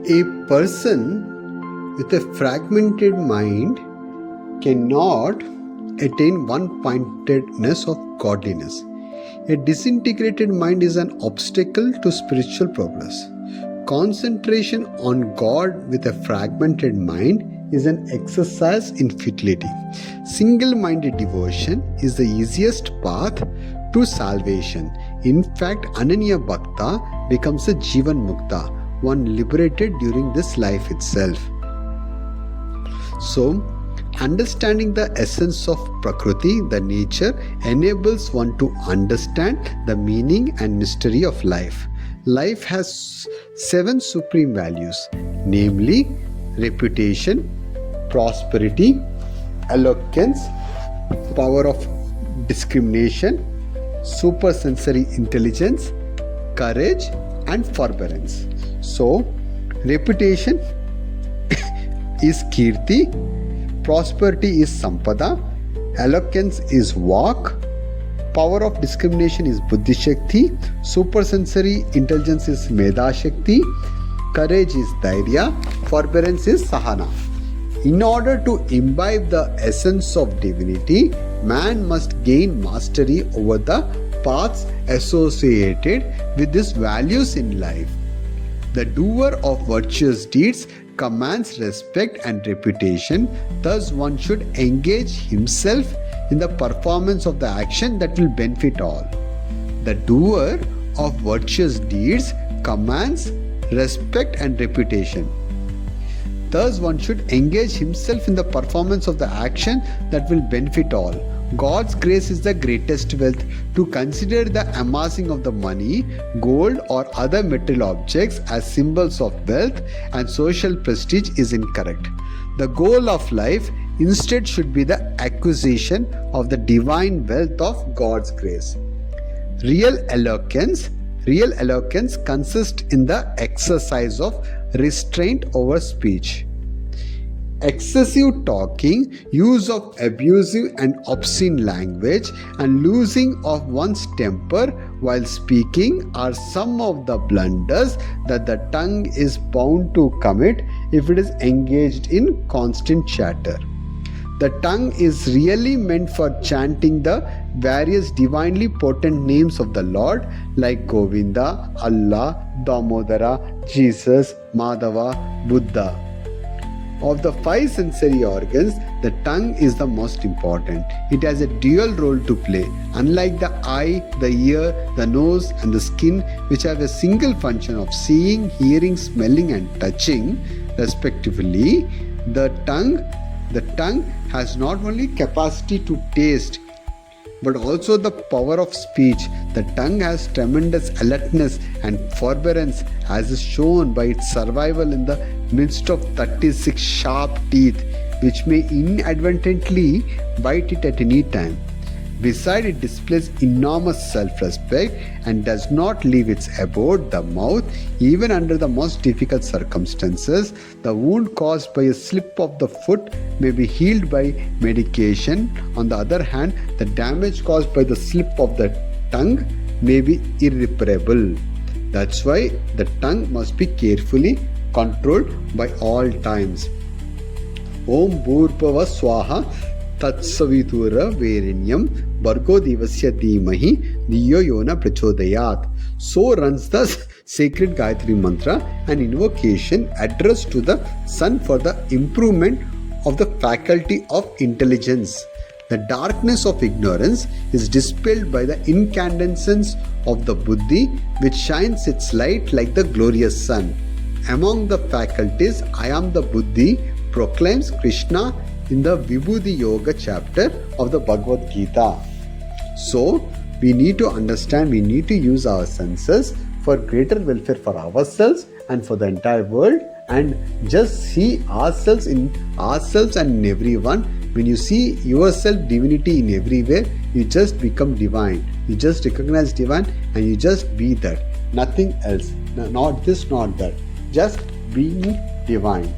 A person with a fragmented mind cannot attain one-pointedness of godliness. A disintegrated mind is an obstacle to spiritual progress. Concentration on God with a fragmented mind is an exercise in futility. Single-minded devotion is the easiest path to salvation. In fact, Ananya Bhakta becomes a Jivan Mukta, one liberated during this life itself. So, understanding the essence of Prakriti, the nature, enables one to understand the meaning and mystery of life. Life has 7 supreme values, namely reputation, prosperity, eloquence, power of discrimination, supersensory intelligence, courage, and forbearance. So, reputation is kirti, prosperity is sampada, eloquence is vak, power of discrimination is buddhi shakti, supersensory intelligence is meda shakti, courage is dhairya, forbearance is sahana. In order to imbibe the essence of divinity, man must gain mastery over the paths associated with these values in life. The doer of virtuous deeds commands respect and reputation, thus one should engage himself in the performance of the action that will benefit all. The doer of virtuous deeds commands respect and reputation. Thus one should engage himself in the performance of the action that will benefit all. God's grace is the greatest wealth. To consider the amassing of the money, gold or other material objects as symbols of wealth and social prestige is incorrect. The goal of life instead should be the acquisition of the divine wealth of God's grace. Real eloquence consists in the exercise of restraint over speech. Excessive talking, use of abusive and obscene language, and losing of one's temper while speaking are some of the blunders that the tongue is bound to commit if it is engaged in constant chatter. The tongue is really meant for chanting the various divinely potent names of the Lord like Govinda, Allah, Damodara, Jesus, Madhava, Buddha. Of the 5 sensory organs, the tongue is the most important. It has a dual role to play. Unlike the eye, the ear, the nose, and the skin, which have a single function of seeing, hearing, smelling, and touching, respectively, the tongue has not only capacity to taste, but also the power of speech. The tongue has tremendous alertness and forbearance, as is shown by its survival in the midst of 36 sharp teeth, which may inadvertently bite it at any time. Besides, it displays enormous self-respect and does not leave its abode, the mouth, even under the most difficult circumstances. The wound caused by a slip of the foot may be healed by medication. On the other hand, the damage caused by the slip of the tongue may be irreparable. That's why the tongue must be carefully controlled by all times. Om Bhurpava Swaha Tatsavitura Verinyam Bhargo Divasya Dhimahi Dhiyo Yona Prachodayat. So runs the sacred Gayatri Mantra, an invocation addressed to the sun for the improvement of the faculty of intelligence. The darkness of ignorance is dispelled by the incandescence of the buddhi, which shines its light like the glorious sun. Among the faculties, I am the buddhi, proclaims Krishna in the Vibhuti Yoga chapter of the Bhagavad Gita. So, we need to understand, we need to use our senses for greater welfare for ourselves and for the entire world, and just see ourselves and in everyone. When you see yourself divinity in everywhere, you just become divine. You just recognize divine and you just be that. Nothing else. Not this, not that. Just being divine.